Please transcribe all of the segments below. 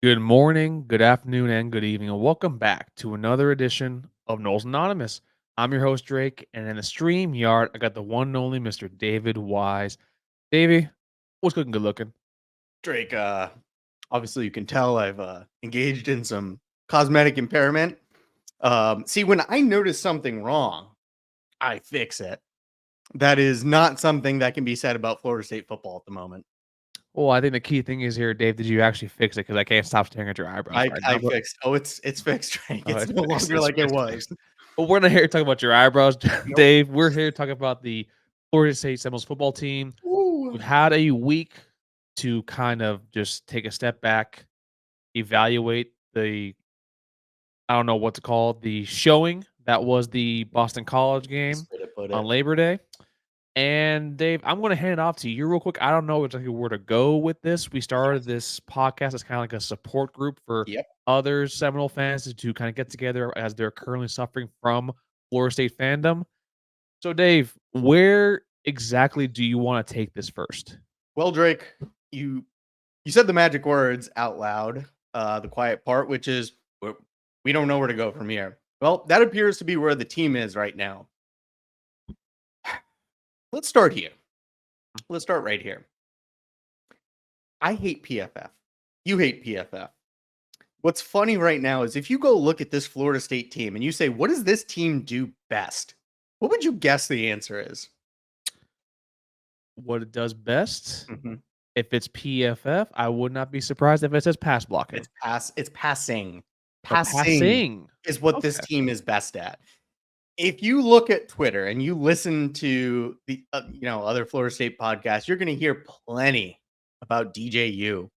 Good morning, good afternoon, and good evening, and welcome back to another edition of Noles Anonymous. I'm your host, Drake, and in the stream yard, I got the one and only Mr. David Wise. Davey, what's cooking good looking? Drake, obviously you can tell I've engaged in some cosmetic impairment. See, when I notice something wrong, I fix it. That is not something that can be said about Florida State football at the moment. Well, I think the key thing is here, Dave, did you actually fix it? Because I can't stop staring at your eyebrows I right I now. But fixed. Oh, it's fixed, Drake. It's it's no fixed. longer It's like it fixed. was. Fixed. But we're not here to talk about your eyebrows, Nope. Dave. We're here to talk about the Florida State Seminoles football team. Ooh. We've had a week to kind of just take a step back, evaluate I don't know what to call the showing that was the Boston College game Nice way to put on it. Labor Day. And Dave, I'm going to hand it off to you real quick. I don't know exactly where to go with this. We started Yes. this podcast as kind of like a support group for Yep. other Seminole fans to kind of get together as they're currently suffering from Florida State fandom. So, Dave, where exactly do you want to take this first? Well, Drake, you you said the magic words out loud. The quiet part, which is we don't know where to go from here. Well, that appears to be where the team is right now. Let's start here. Let's start right here. I hate PFF. You hate PFF. What's funny right now is if you go look at this Florida State team and you say, what does this team do best? What would you guess the answer is? What it does best? Mhm. If it's PFF, I would not be surprised if it says pass blocking. It's passing. Or Passing passing. is what this Okay. team is best at. If you look at Twitter and you listen to the other Florida State podcasts, you're going to hear plenty about DJU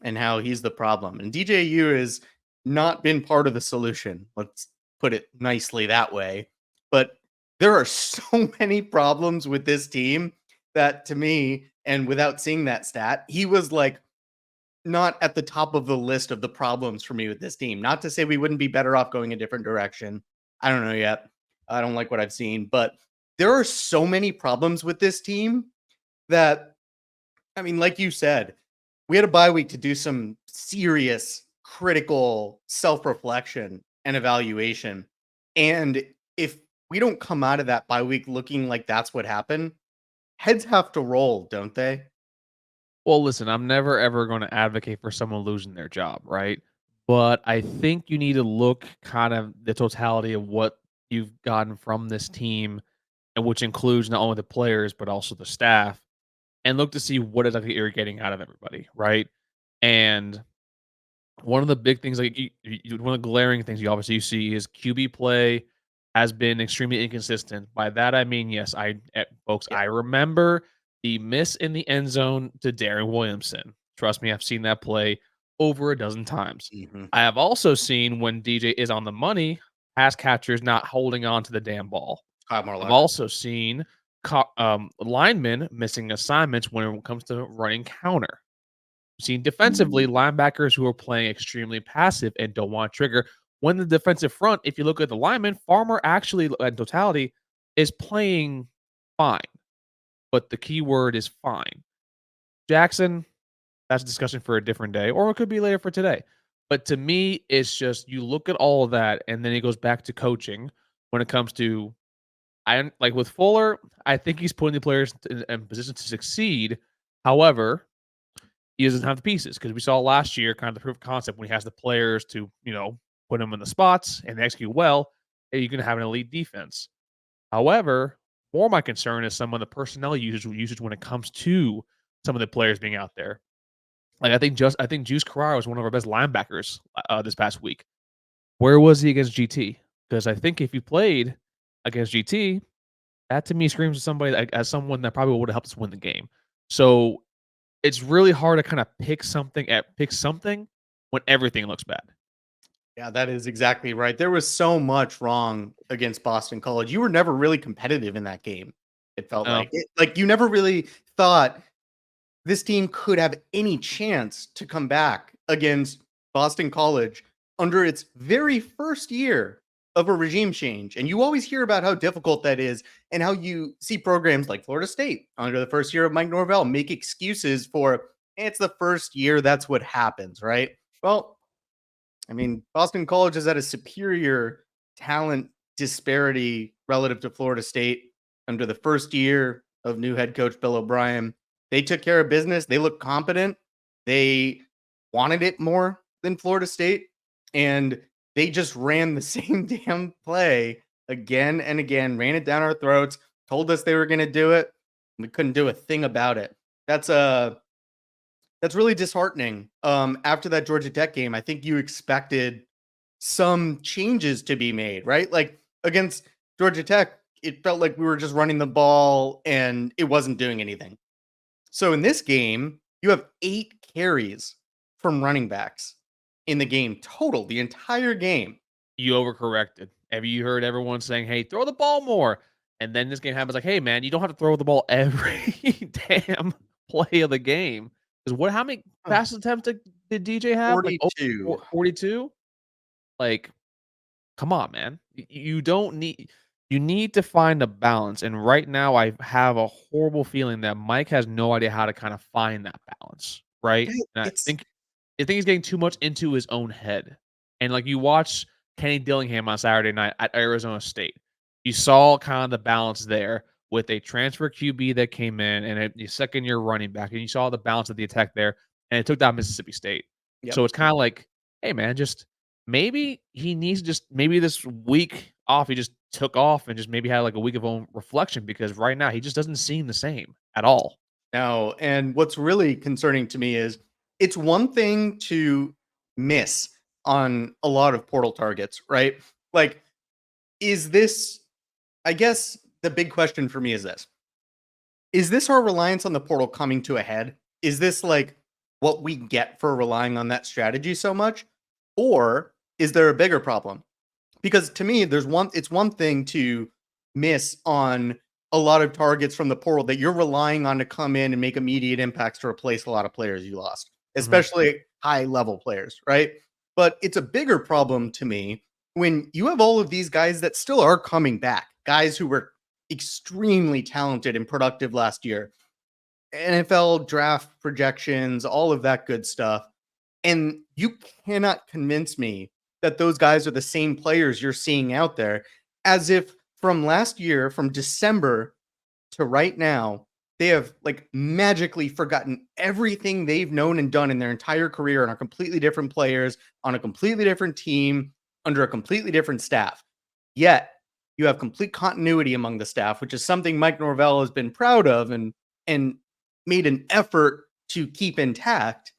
and how he's the problem. And DJU has not been part of the solution. Let's put it nicely that way. But there are so many problems with this team that to me, and without seeing that stat, he was like not at the top of the list of the problems for me with this team. Not to say we wouldn't be better off going a different direction. I don't know yet. I don't like what I've seen, but there are so many problems with this team that I mean, like you said, we had a bye week to do some serious critical self-reflection and evaluation. And if we don't come out of that bye week looking like that's what happened, heads have to roll, don't they? Well, listen, I'm never ever going to advocate for someone losing their job, right? But I think you need to look kind of the totality of what you've gotten from this team, and which includes not only the players but also the staff, and look to see what exactly you're getting out of everybody, right? And one of the big things, like one of the glaring things you see is QB play has been extremely inconsistent. By that I mean, yes, folks, Yeah. I remember the miss in the end zone to Darren Williamson. Trust me, I've seen that play over a dozen times. Mhm. I have also seen when DJ is on the money, pass catchers not holding on to the damn ball. Kyle more I've luck. also seen linemen missing assignments when it comes to running counter. Seen defensively linebackers who are playing extremely passive and don't want to trigger. When the defensive front, if you look at the lineman, Farmer actually in totality is playing fine, but the key word is fine. Jackson, that's a discussion for a different day, or it could be later for today. But to me, it's just you look at all of that, and then it goes back to coaching when it comes to I like with Fuller. I think he's putting the players in position to succeed. However, he doesn't have the pieces because we saw last year kind of the proof of concept when he has the players to, put them in the spots and they execute well, you can have an elite defense. However, more my concern is some of the personnel usage when it comes to some of the players being out there. Like I think Juice Carrara was one of our best linebackers this past week. Where was he against GT? Because I think if he played against GT, that to me screams as someone that probably would have helped us win the game. So it's really hard to kinda pick something when everything looks bad. Yeah, that is exactly right. There was so much wrong against Boston College. You were never really competitive in that game. It felt No. like you never really thought this team could have any chance to come back against Boston College under its very first year of a regime change. And you always hear about how difficult that is and how you see programs like Florida State under the first year of Mike Norvell make excuses for it's the first year. That's what happens, right? Well, I mean, Boston College is at a superior talent disparity relative to Florida State under the first year of new head coach Bill O'Brien. They took care of business. They looked competent. They wanted it more than Florida State. And they just ran the same damn play again and again, ran it down our throats, told us they were going to do it. We couldn't do a thing about it. That's a that's really disheartening. After that Georgia Tech game, I think you expected some changes to be made, right? Like against Georgia Tech, it felt like we were just running the ball and it wasn't doing anything. So in this game, you have 8 carries from running backs in the game total, the entire game. You overcorrected. Have you heard everyone saying, "Hey, throw the ball more?" And then this game happens like, "Hey, man, you don't have to throw the ball every damn play of the game." Because what? How many Ugh, pass attempts did DJ have? Like, 42. 42. Like, come on, man. You don't need. You need to find a balance. And right now, I have a horrible feeling that Mike has no idea how to kind of find that balance. Right? Yeah, And it's I think he's getting too much into his own head. And like you watch Kenny Dillingham on Saturday night at Arizona State, you saw kind of the balance there with a transfer QB that came in and a second year running back, and you saw the balance of the attack there, and it took down Mississippi State. So yep. it's kind of like, hey man, just maybe he needs just maybe this week off, he just took off and just maybe had like a week of own reflection because right now he just doesn't seem the same at all. No, and what's really concerning to me is it's one thing to miss on a lot of portal targets, right? Like, is this, I guess the big question for me is this: is this our reliance on the portal coming to a head? Is this like what we get for relying on that strategy so much? Or is there a bigger problem? Because to me, it's one thing to miss on a lot of targets from the portal that you're relying on to come in and make immediate impacts to replace a lot of players you lost, Mhm. especially high level players, right? But it's a bigger problem to me when you have all of these guys that still are coming back, guys who were extremely talented and productive last year, NFL draft projections, all of that good stuff. And you cannot convince me that those guys are the same players you're seeing out there, as if from last year, from December to right now, they have like magically forgotten everything they've known and done in their entire career and are completely different players on a completely different team under a completely different staff. Yet you have complete continuity among the staff, which is something Mike Norvell has been proud of and made an effort to keep intact.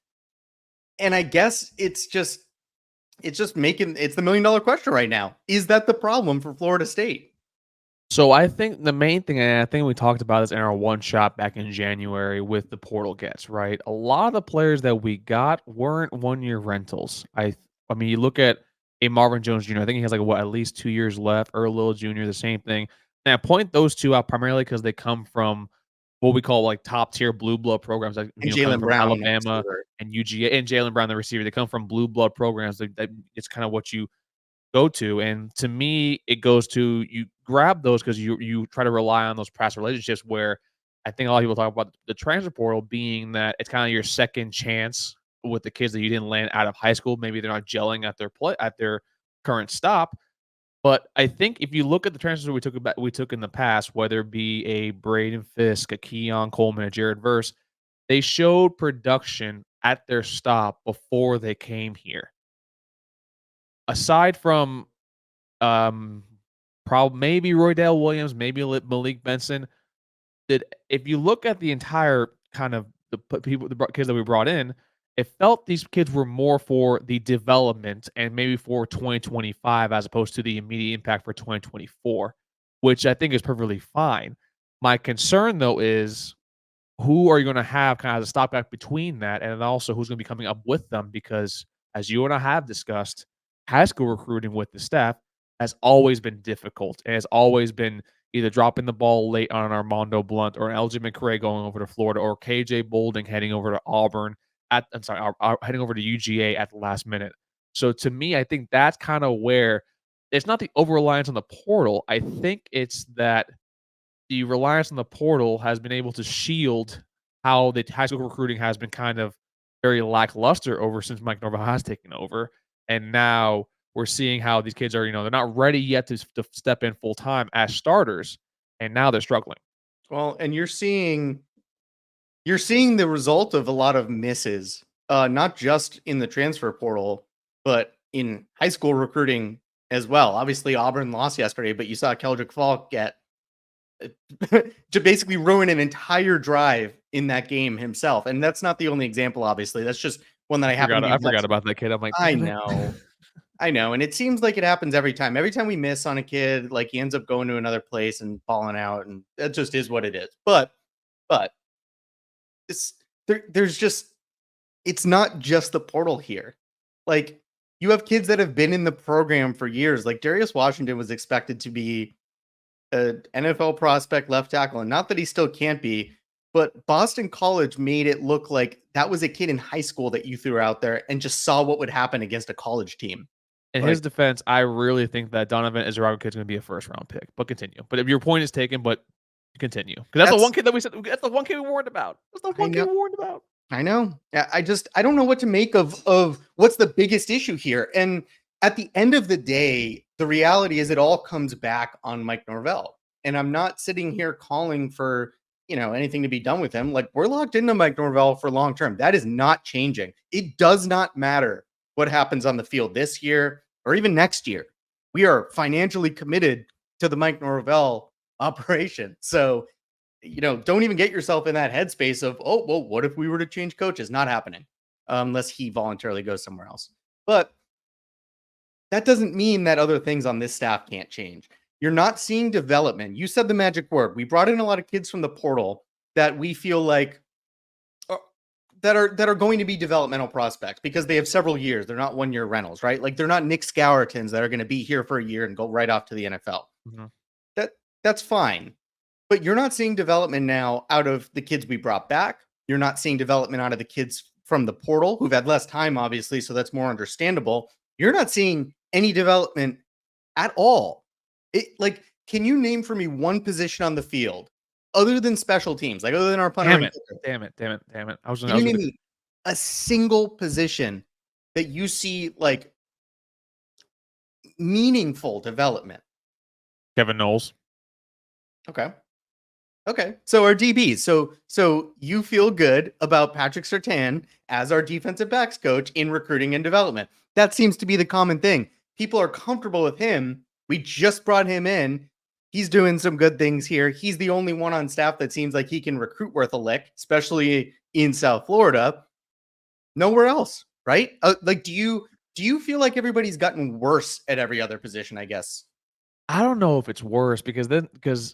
And I guess it's just making it's the $1,000,000 question right now. Is that the problem for Florida State? So I think the main thing, and I think we talked about this in our one shot back in January with the portal gets, right? A lot of the players that we got weren't 1 year rentals. I mean, you look at a Marvin Jones Jr. I think he has like what at least 2 years left. Earl Little Jr. the same thing. And I point those two out primarily because they come from what we call like top tier blue blood programs, like And coming Jalen from Brown, the Alabama receiver. and UGA and Jalen Brown, the receiver. They come from blue blood programs. That it's kind of what you go to. And to me, it goes to you grab those because you try to rely on those past relationships where I think a lot of people talk about the transfer portal being that it's kind of your second chance with the kids that you didn't land out of high school. Maybe they're not gelling at their play at their current stop. But I think if you look at the transfers we took in the past, whether it be a Braden Fisk, a Keon Coleman, a Jared Verse, they showed production at their stop before they came here. Aside from um, maybe Roydell Williams, maybe Malik Benson. Did if you look at the entire kind of the kids that we brought in, it felt these kids were more for the development and maybe for 2025 as opposed to the immediate impact for 2024, which I think is perfectly fine. My concern though is who are you going to have kind of as a stopgap between that, and then also who's going to be coming up with them? Because as you and I have discussed, high school recruiting with the staff has always been difficult. It has always been either dropping the ball late on an Armando Blunt or an LJ McCray going over to Florida or KJ Bolding heading over to Auburn heading over to UGA at the last minute. So to me, I think that's kind of where it's not the over reliance on the portal. I think it's that the reliance on the portal has been able to shield how the high school recruiting has been kind of very lackluster over since Mike Norvell has taken over. And now we're seeing how these kids are, they're not ready yet to step in full time as starters. And now they're struggling. Well, and you're seeing the result of a lot of misses, not just in the transfer portal, but in high school recruiting as well. Obviously, Auburn lost yesterday, but you saw Keldrick Falk get to basically ruin an entire drive in that game himself. And that's not the only example, obviously. That's just one that I happen to be I forgot vexed with. about that kid. I'm like, I damn it. know. I know. And it seems like it happens every time. Every time we miss on a kid, like he ends up going to another place and falling out. And that just is what it is. But it's there's just it's not just the portal here. Like you have kids that have been in the program for years. Like Darius Washington was expected to be an NFL prospect left tackle, and not that he still can't be, but Boston College made it look like that was a kid in high school that you threw out there and just saw what would happen against a college team. In Like his defense, I really think that Donovan Izarago kid's going to be a first round pick. But continue. But if your point is taken, but continue because that's the one that's kid that we said. That's the one kid we warned about. That's the I one kid know we warned about. I know. Yeah, I don't know what to make of what's the biggest issue here. And at the end of the day, the reality is it all comes back on Mike Norvell. And I'm not sitting here calling for, anything to be done with him. Like we're locked into Mike Norvell for long term. That is not changing. It does not matter what happens on the field this year or even next year. We are financially committed to the Mike Norvell operation. So don't even get yourself in that headspace of, oh, well, what if we were to change coaches? Not happening unless he voluntarily goes somewhere else. But that doesn't mean that other things on this staff can't change. You're not seeing development. You said the magic word. We brought in a lot of kids from the portal that we feel like that are going to be developmental prospects because they have several years. They're not 1-year rentals, right? Like they're not Nick Scourtons that are going to be here for a year and go right off to the NFL. Mm-hmm. That's fine. But you're not seeing development now out of the kids we brought back. You're not seeing development out of the kids from the portal who've had less time, obviously, so that's more understandable. You're not seeing any development at all. Can you name for me one position on the field other than special teams, like other than our punter Damn and it! kicker? Damn it! Damn it! Damn it! Can you name me a single position that you see like meaningful development? Kevin Knowles. Okay. Okay. So our DBs. So you feel good about Patrick Surtain as our defensive backs coach in recruiting and development. That seems to be the common thing. People are comfortable with him. We just brought him in. He's doing some good things here. He's the only one on staff that seems like he can recruit worth a lick, especially in South Florida. Nowhere else, right? Do you feel like everybody's gotten worse at every other position, I guess? I don't know if it's worse because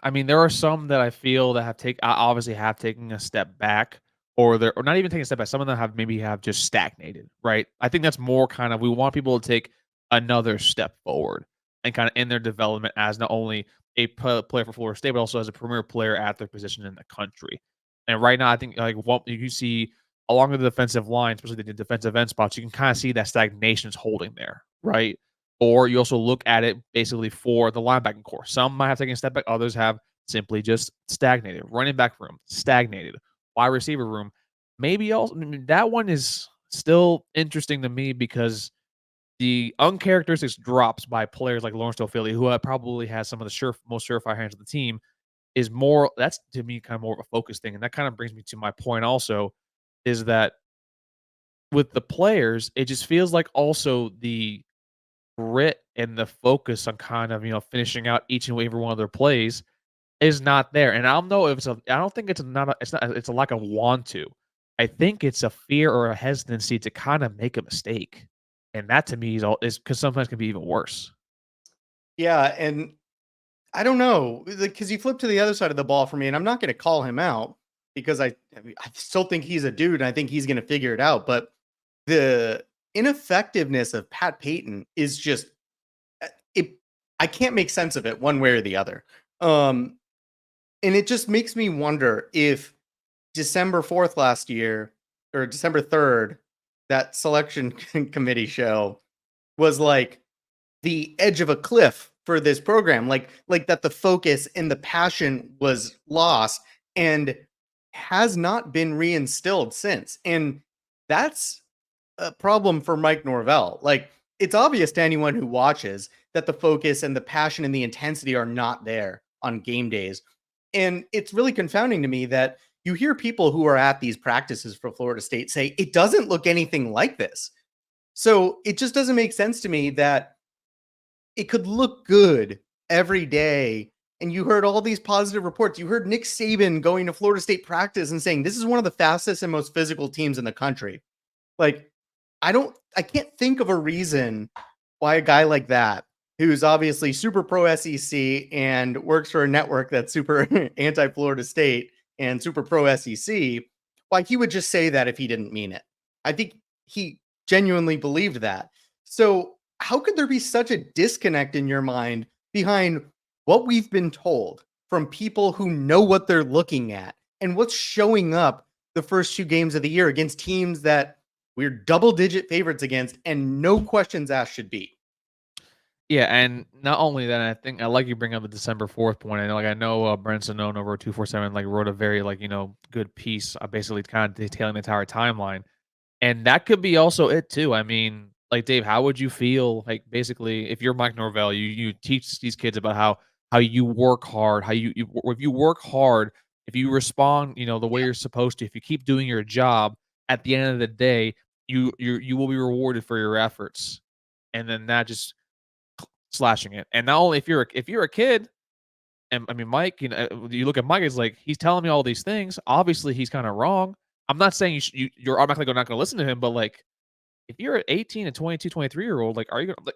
I mean there are some that I feel that obviously have taken a step back or they're or not even taking a step back. Some of them have just stagnated, right? I think that's more kind of we want people to take another step forward and kind of in their development as not only a player for Florida State but also as a premier player at their position in the country. And right now, I think like what you see along the defensive line, especially the defensive end spots, you can kind of see that stagnation is holding there, right? Or you also look at it basically for the linebacking core. Some might have taken a step back, others have simply just stagnated. Running back room, stagnated. Wide receiver room, maybe also that one is still interesting to me because the uncharacteristics drops by players like Lawrence Philly, who probably has some of the most surefire hands of the team, is more that's to me kind of more of a focus thing. And that kind of brings me to my point also is that with the players, it just feels like also the grit and the focus on kind of, finishing out each and every one of their plays is not there. And I don't know if I don't think it's a lack of want to. I think it's a fear or a hesitancy to kind of make a mistake. And that to me is because sometimes can be even worse. Yeah, and I don't know because you flip to the other side of the ball for me, and I'm not going to call him out because I still think he's a dude, and I think he's going to figure it out. But the ineffectiveness of Pat Payton is just it. I can't make sense of it one way or the other. And it just makes me wonder if December 4th last year or December 3rd, that selection committee show was like the edge of a cliff for this program, like that the focus and the passion was lost and has not been reinstilled since. And that's a problem for Mike Norvell. Like, it's obvious to anyone who watches that the focus and the passion and the intensity are not there on game days. And it's really confounding to me that you hear people who are at these practices for Florida State say it doesn't look anything like this. So it just doesn't make sense to me that it could look good every day. And you heard all these positive reports. You heard Nick Saban going to Florida State practice and saying this is one of the fastest and most physical teams in the country. Like, I can't think of a reason why a guy like that, who's obviously super pro SEC and works for a network that's super anti Florida State and super pro SEC, why he would just say that if he didn't mean it. I think he genuinely believed that. So, how could there be such a disconnect in your mind behind what we've been told from people who know what they're looking at and what's showing up the first 2 games of the year against teams that we're double-digit favorites against and no questions asked should be? Yeah, and not only that, I think I like you bring up the December 4th point. I know Brent Sonnone over 247 wrote a very good piece, basically kind of detailing the entire timeline. And that could be also it too. I mean, Dave, how would you feel basically if you're Mike Norvell, you teach these kids about how you work hard, how if you work hard, if you respond, the way Yeah. you're supposed to, if you keep doing your job, at the end of the day, you will be rewarded for your efforts. And then that just slashing it. And not only if you're a kid, and I mean Mike, you look at Mike, it's like he's telling me all these things. Obviously, he's kind of wrong. I'm not saying you're automatically not going to listen to him, but if you're an 18 and 22, 23-year-old, are you gonna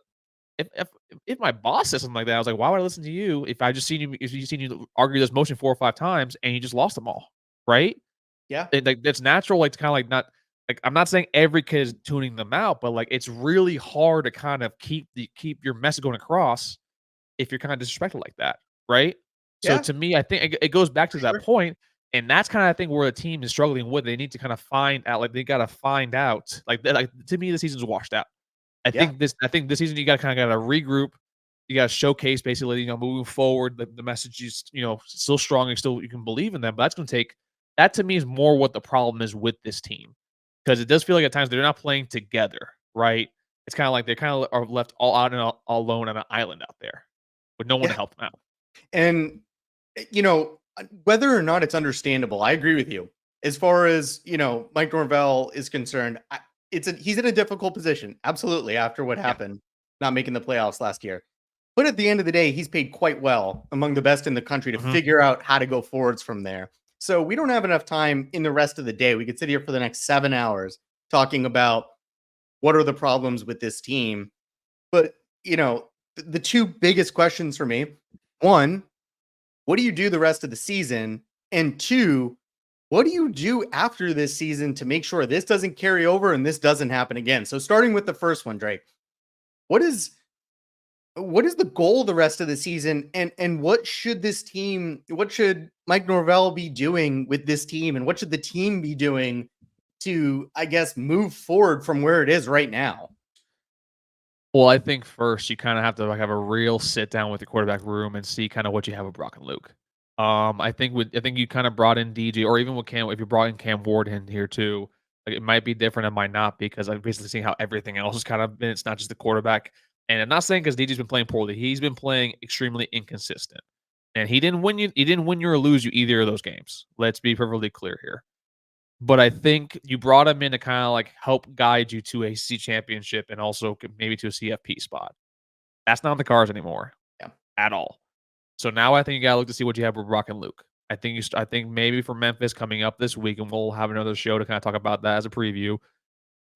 if my boss says something like that, I was like, why would I listen to you if you seen you argue this motion 4 or 5 times and you just lost them all, right? Yeah. And that's natural, to kind of not I'm not saying every kid is tuning them out, but it's really hard to kind of keep your message going across if you're kinda disrespected like that, right? So Yeah. to me, I think it goes back For to that sure. point, and that's kinda I think where the team is struggling with. They need to kinda find out, they gotta find out, to me, the season's washed out. Yeah. I think this season you gotta regroup. You gotta showcase basically, moving forward, the message is, still strong and still you can believe in them, but that's gonna take that to me is more what the problem is with this team, because it does feel like at times they're not playing together, right? It's kinda like they kinda are left all out and all alone on an island out there with no one to Yeah. help them out. And whether or not it's understandable, I agree with you. As far as, Mike Norvell is concerned, he's in a difficult position. Absolutely, after what Yeah. happened, not making the playoffs last year. But at the end of the day, he's paid quite well, among the best in the country, to Mhm. figure out how to go forwards from there. So we don't have enough time in the rest of the day. We could sit here for the next 7 hours talking about what are the problems with this team. But, the two biggest questions for me: one, what do you do the rest of the season? And two, what do you do after this season to make sure this doesn't carry over and this doesn't happen again? So starting with the first one, Drake, what is what is the goal the rest of the season, and what should Mike Norvell be doing with this team, and what should the team be doing to, I guess, move forward from where it is right now? Well, I think first you kinda have to, have a real sit down with the quarterback room and see kinda what you have with Brock and Luke. I think you kinda brought in DJ, or even with Cam, if you brought in Cam Ward in here too, it might be different, it might not, because I've basically seen how everything else has kind of been. It's not just the quarterback. And I'm not saying because DJ's been playing poorly. He's been playing extremely inconsistent. And he didn't win you or lose you either of those games. Let's be perfectly clear here. But I think you brought him in to kinda, help guide you to a C championship and also maybe to a CFP spot. That's not in the cards anymore Yeah. at all. So now I think you gotta look to see what you have with Brock and Luke. I think maybe for Memphis coming up this week, and we'll have another show to kinda talk about that as a preview,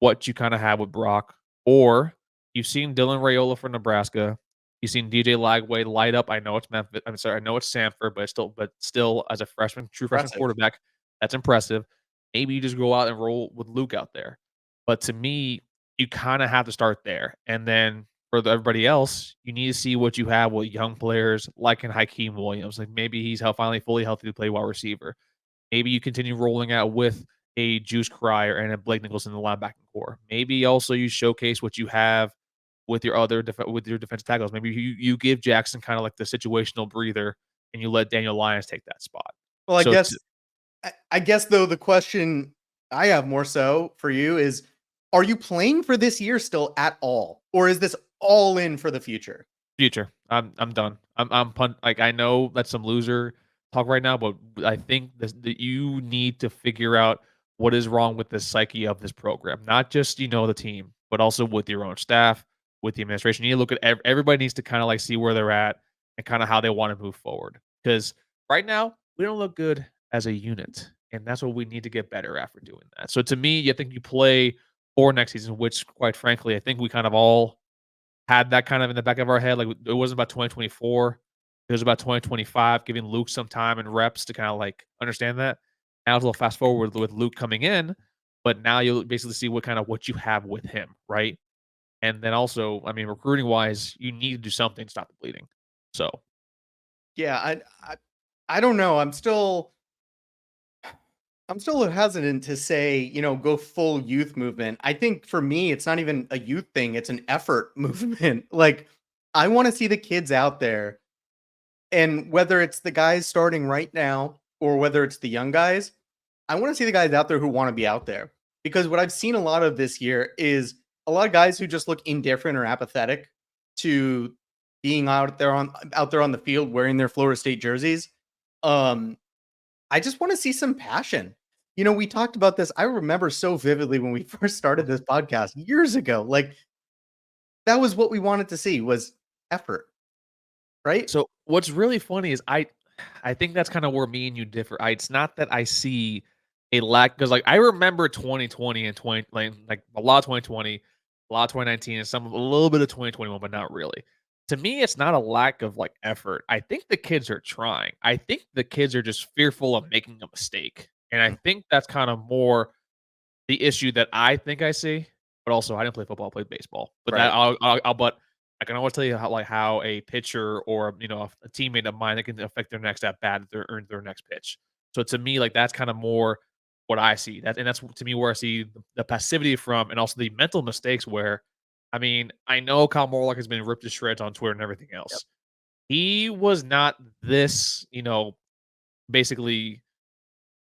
what you kinda have with Brock. Or you've seen Dylan Raiola for Nebraska. You've seen DJ Lagway light up. I know it's Memphis. I'm sorry, I know it's Sanford, but still as a freshman, true freshman Impressive. quarterback, that's impressive. Maybe you just go out and roll with Luke out there. But to me, you kinda have to start there. And then for everybody else, you need to see what you have with young players like in Hakeem Williams. Maybe he's finally fully healthy to play wide receiver. Maybe you continue rolling out with a Juice Crier and a Blake Nicholson in the linebacking core. Maybe also you showcase what you have with your with your defensive tackles. Maybe you give Jackson kind of like the situational breather, and you let Daniel Lyons take that spot. Well, So t I guess though the question I have more so for you is, are you playing for this year still at all? Or is this all in for the future? Future. I'm done. Like, I know that's some loser talk right now, but I think this that you need to figure out what is wrong with the psyche of this program. Not just, the team, but also with your own staff, with the administration. You need to look at everybody needs to kinda, like, see where they're at and kinda how they wanna move forward. Because right now, we don't look good as a unit, and that's what we need to get better after doing that. So to me, I think you play for next season, which quite frankly, I think we kind of all had that kind of in the back of our head, like, it wasn't about 2024, it was about 2025, giving Luke some time and reps to kinda, like, understand that. Now it's a little fast forward with Luke coming in, but now you'll basically see what you have with him, right? And then also, I mean, recruiting-wise, you need to do something to stop the bleeding. So, Yeah, I don't know. I'm still hesitant to say, go full youth movement. I think for me, it's not even a youth thing, it's an effort movement. Like, I want to see the kids out there, and whether it's the guys starting right now or whether it's the young guys, I want to see the guys out there who want to be out there. Because what I've seen a lot of this year is a lot of guys who just look indifferent or apathetic to being out there on the field wearing their Florida State jerseys. Um, I just want to see some passion. We talked about this. I remember so vividly when we first started this podcast years ago. Like, that was what we wanted to see was effort, right? so what's really funny is I think that's kinda where me and you differ. It's not that I see a lack because, like, I remember 2020 and 20 like, a lot of 2020, a lot of 2019, and a little bit of 2021, but not really. To me, it's not a lack of, like, effort. I think the kids are trying. I think the kids are just fearful of making a mistake, and I Mm. think that's kinda more the issue that I think I see, but also I didn't play football, I played baseball. But that Right. but I can always tell you how a pitcher or, a teammate of mine that can affect their next at bat, their next pitch. So to me, like, that's kinda more what I see. That's to me where I see the passivity from and also the mental mistakes where, I mean, I know Kyle Morlock has been ripped to shreds on Twitter and everything Yep. else. He was not this, basically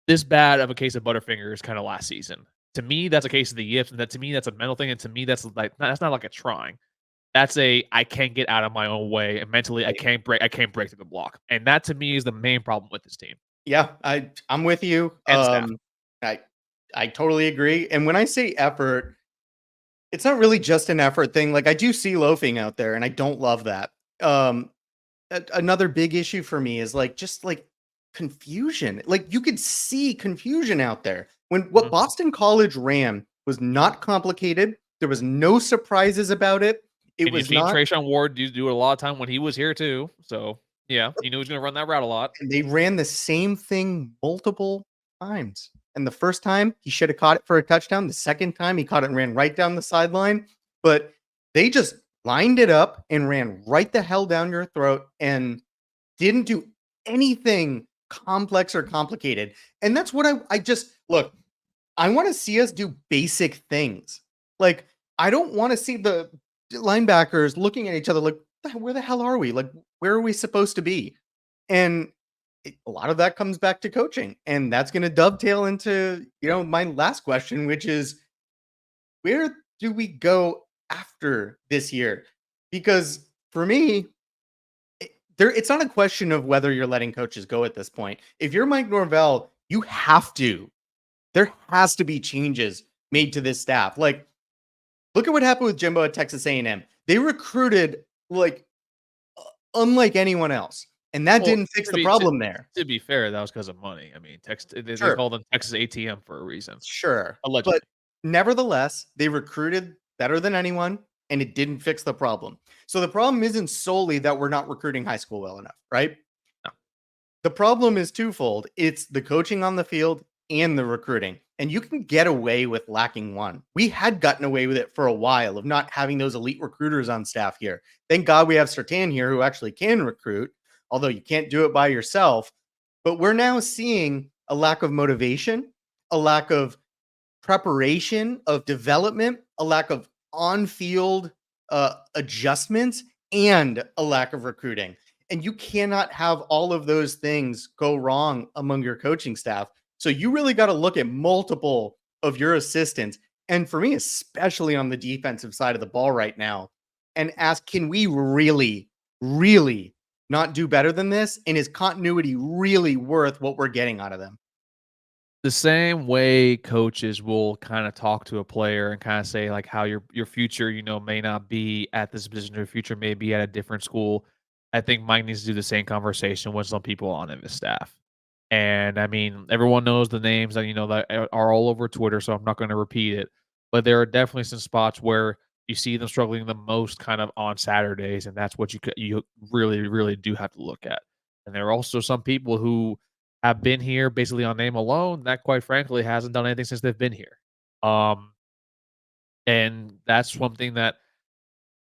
this bad of a case of Butterfingers kinda last season. To me, that's a case of the yips, and that to me, that's a mental thing, and to me, that's not like a trying. That's a I can't get out of my own way, and mentally, Right. I can't break through the block, and that to me is the main problem with this team Yeah, I'm with you. and staff. I I totally agree. And when I say effort, it's not really just an effort thing. Like, I do see loafing out there, and I don't love that. Um, Another big issue for me is like just like confusion. Like, you could see confusion out there when what Mhm. Boston College ran was not complicated. There was no surprises about it. It And you've was seen not. Trayshawn Ward do it a lot of time when he was here too, so, yeah, you knew he was gonna run that route a lot. And they ran the same thing multiple times. And the first time, he should have caught it for a touchdown. The second time, he caught it and ran right down the sideline. But they just lined it up and ran right the hell down your throat and didn't do anything complex or complicated. And that's what I just look, I want to see us do basic things. Like, I don't want to see the linebackers looking at each other like, where the hell are we? Like, where are we supposed to be? And a lot of that comes back to coaching. And that's going to dovetail into, my last question, which is, where do we go after this year? Because for me, it's not a question of whether you're letting coaches go at this point. If you're Mike Norvell, you have to. There has to be changes made to this staff. Like, look at what happened with Jimbo at Texas A&M. They recruited like unlike anyone else, and that Well, didn't fix to the be to problem there. to be fair, that was because of money. I mean, they Sure, call them Texas ATM for a reason, sure, but allegedly. nevertheless, they recruited better than anyone, and it didn't fix the problem. So the problem isn't solely that we're not recruiting high school well enough, right? No. The problem is twofold. It's the coaching on the field and the recruiting. And you can get away with lacking one. We had gotten away with it for a while of not having those elite recruiters on staff here. Thank God we have Sertan here who actually can recruit, although you can't do it by yourself. But we're now seeing a lack of motivation, a lack of preparation, of development, a lack of on-field adjustments, and a lack of recruiting. And you cannot have all of those things go wrong among your coaching staff. So you really got to look at multiple of your assistants, and for me, especially on the defensive side of the ball right now, and ask, can we really, really not do better than this? And is continuity really worth what we're getting out of them? The same way coaches will kind of talk to a player and kind of say like how your future, may not be at this position, your future may be at a different school. I think Mike needs to do the same conversation with some people on his staff. And I mean, everyone knows the names that that are all over Twitter, so I'm not going to repeat it. But there are definitely some spots where you see them struggling the most, kind of on Saturdays, and that's what you really, really do have to look at. And there are also some people who have been here basically on name alone that, quite frankly, hasn't done anything since they've been here. Um, and that's one thing that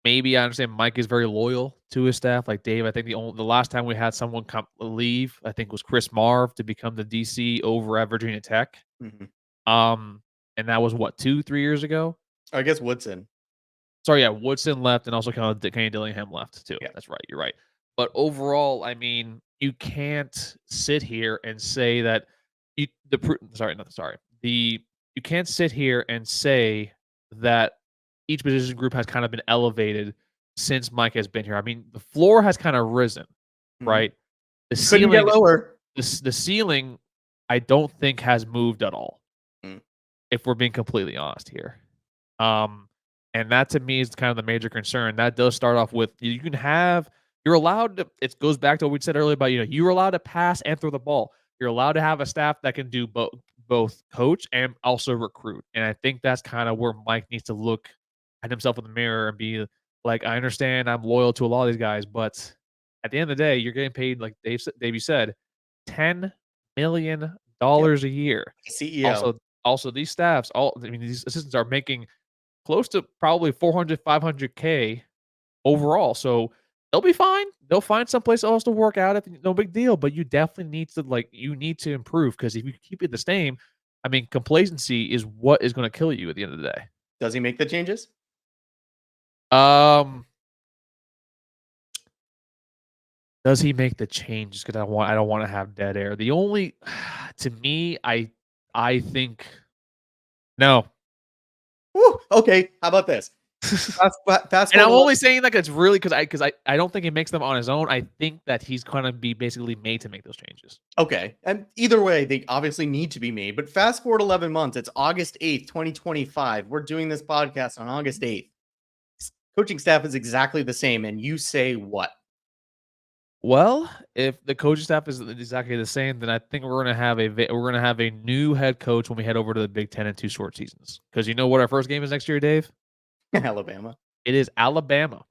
maybe I understand. Mike is very loyal to his staff. Like Dave, I think the last time we had someone leave, I think was Chris Marv to become the DC over at Virginia Tech. Mhm. Um, and that was what 2-3 years ago. I guess Woodson. Sorry, yeah, Woodson left, and also kind of Kenny Dillingham left too. Yeah. That's right. You're right. But overall, I mean, you can't sit here and say that you the pr- sorry, not sorry. The you can't sit here and say that each position group has kind of been elevated since Mike has been here. I mean, the floor has kind of risen, Mhm. right? The Couldn't get ceiling, lower. the ceiling, I don't think has moved at all. Mm. If we're being completely honest here. Um, and that to me is kind of the major concern. That does start off with you're allowed to, it goes back to what we said earlier about, you're allowed to pass and throw the ball. You're allowed to have a staff that can do both coach and also recruit. And I think that's kind of where Mike needs to look at himself in the mirror and be like, I understand I'm loyal to a lot of these guys, but at the end of the day, you're getting paid, like Dave you said, $10 million Yep. a year. CEO. Also, these staffs, these assistants are making close to probably 400, 500K overall. So they'll be fine. They'll find someplace else to work out. No big deal. But you definitely need to improve, because if you keep it the same, I mean, complacency is what is going to kill you at the end of the day. Does he make the changes? Um, does he make the changes? Because I don't want to have dead air. The only, to me, I think no. Woo, okay. How about this? Fast And I'm forward. only saying that it's really because I don't think he makes them on his own. I think that he's gonna be basically made to make those changes. Okay. And either way, they obviously need to be made. But fast forward 11 months. It's August 8th, 2025. We're doing this podcast on August 8th. Coaching staff is exactly the same. And you say what? Well, if the coaching staff is exactly the same, then I think we're gonna have a new head coach when we head over to the Big Ten in 2 short seasons. Because you know what our first game is next year, Dave? Alabama. It is Alabama.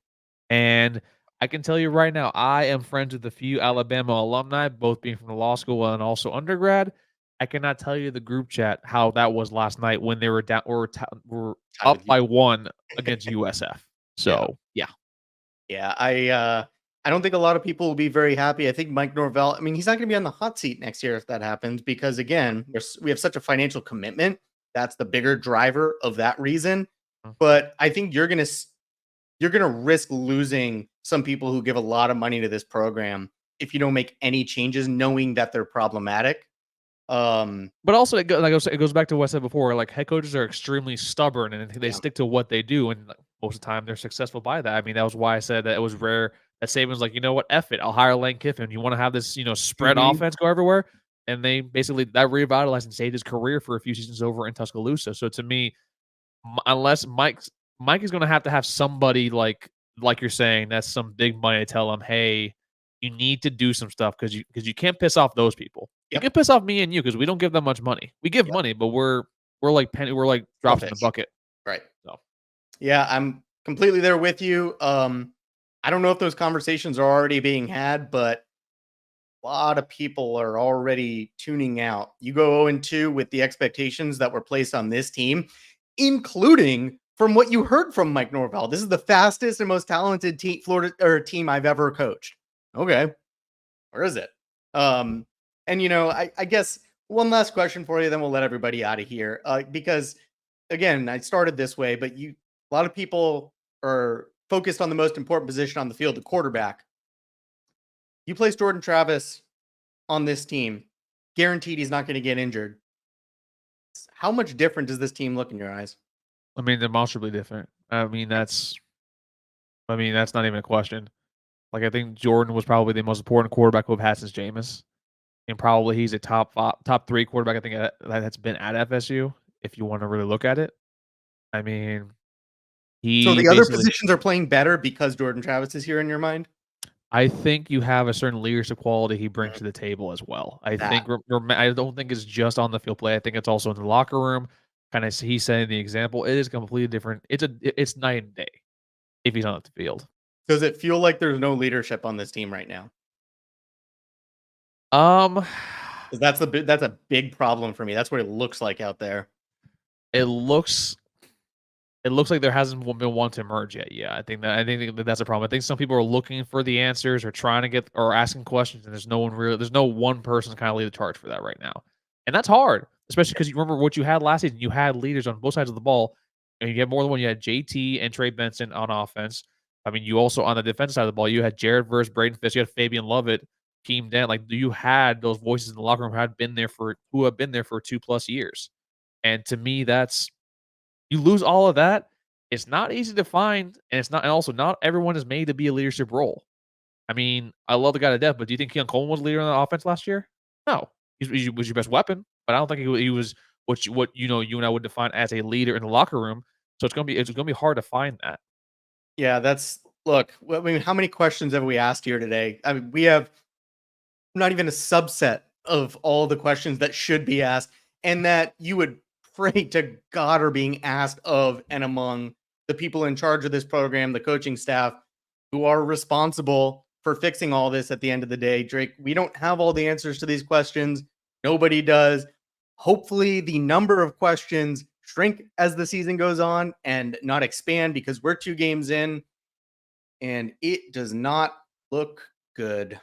And I can tell you right now, I am friends with a few Alabama alumni, both being from the law school and also undergrad. I cannot tell you the group chat how that was last night when they were down were Tied up with you. by 1 against USF. Yeah. So, yeah. Yeah. I don't think a lot of people will be very happy. I think Mike Norvell, I mean, he's not going to be on the hot seat next year if that happens, because again, we have such a financial commitment. That's the bigger driver of that reason. Mm. But I think you're going to risk losing some people who give a lot of money to this program if you don't make any changes, knowing that they're problematic. But also, it goes back to what I said before, like, head coaches are extremely stubborn, and they Yeah. stick to what they do, and, like, most of the time, they're successful by that. I mean, that was why I said that it was rare that Saban's like, "You know what? F it. I'll hire Lane Kiffin. You wanna have this, spread Mhm. offense go everywhere?" And they basically that revitalized and saved his career for a few seasons over in Tuscaloosa. So to me, unless Mike is gonna have to have somebody like you're saying, that's some big money to tell him, "Hey, you need to do some stuff because you can't piss off those people. You Yep. can piss off me and you because we don't give them much money. We give Yep. money, but we're like drops in the Selfish. bucket." Right. So Yeah, I'm completely there with you. I don't know if those conversations are already being had, but a lot of people are already tuning out. You go 0-2 with the expectations that were placed on this team, including from what you heard from Mike Norvell. This is the fastest and most talented Florida or team I've ever coached. Okay, where is it? Um, and I guess one last question for you, then we'll let everybody out of here. Because again, I started this way, but a lot of people are focused on the most important position on the field, the quarterback. You place Jordan Travis on this team, guaranteed he's not going to get injured. How much different does this team look in your eyes? I mean, demonstrably different. That's not even a question. Like, I think Jordan was probably the most important quarterback we've had since Jameis, and probably he's a top 3 quarterback, I think, that's been at FSU, if you wanna really look at it. I mean, So he the other basically positions are playing better because Jordan Travis is here in your mind? I think you have a certain leadership quality he brings Mm, to the table as well. I that think I don't think it's just on the field play. I think it's also in the locker room. Kinda he's setting the example. It is completely different. It's night and day if he's on the field. does it feel like there's no leadership on this team right now? Um, 'Cause that's a big problem for me. That's what it looks like out there. it looks It looks like there hasn't been one to emerge yet. Yeah, I think that that's a problem. I think some people are looking for the answers or trying to get or asking questions, and there's no one person kind of lead the charge for that right now, and that's hard, especially because you remember what you had last season. You had leaders on both sides of the ball, and you had more than one. You had JT and Trey Benson on offense. I mean, you also on the defensive side of the ball, you had Jared versus Braden Fisk, you had Fabian Lovett, Keem Dent. Like you had those voices in the locker room who have been there for 2+ years, and to me, that's you lose all of that, it's not easy to find, and also not everyone is made to be a leadership role. I mean, I love the guy to death, but do you think Keon Coleman was a leader on the offense last year? No. He was your best weapon, but I don't think he was what you and I would define as a leader in the locker room. So it's gonna be hard to find that. Yeah, that's look, I mean, how many questions have we asked here today? I mean, we have not even a subset of all the questions that should be asked and that you would pray to God are being asked of and among the people in charge of this program, the coaching staff who are responsible for fixing all this at the end of the day. Drake, we don't have all the answers to these questions. Nobody does. Hopefully, the number of questions shrink as the season goes on and not expand because we're 2 games in and it does not look good.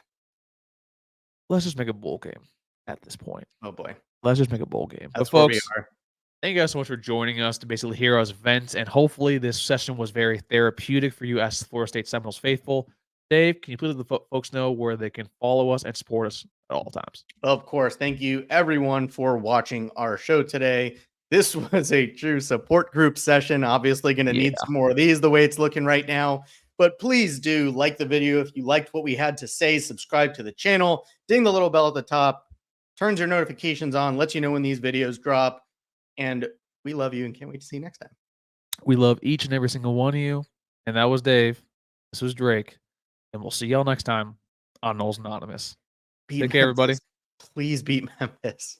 Let's just make a bowl game at this point. Oh boy. Let's just make a bowl game. But That's where we folks, are. thank you guys so much for joining us to basically hear us vent, and hopefully this session was very therapeutic for you as Florida State Seminoles faithful. Dave, can you please let the folks know where they can follow us and support us at all times? Of course. Thank you, everyone, for watching our show today. This was a true support group session. Obviously, going to Yeah, need some more of these the way it's looking right now. But please do like the video if you liked what we had to say. Subscribe to the channel, ding the little bell at the top, turns your notifications on, lets you know when these videos drop. And we love you and can't wait to see you next time. we love each and every single one of you. And that was Dave. This was Drake. And we'll see y'all next time on Noles Anonymous. Beat Take care, everybody. Memphis. Please beat Memphis.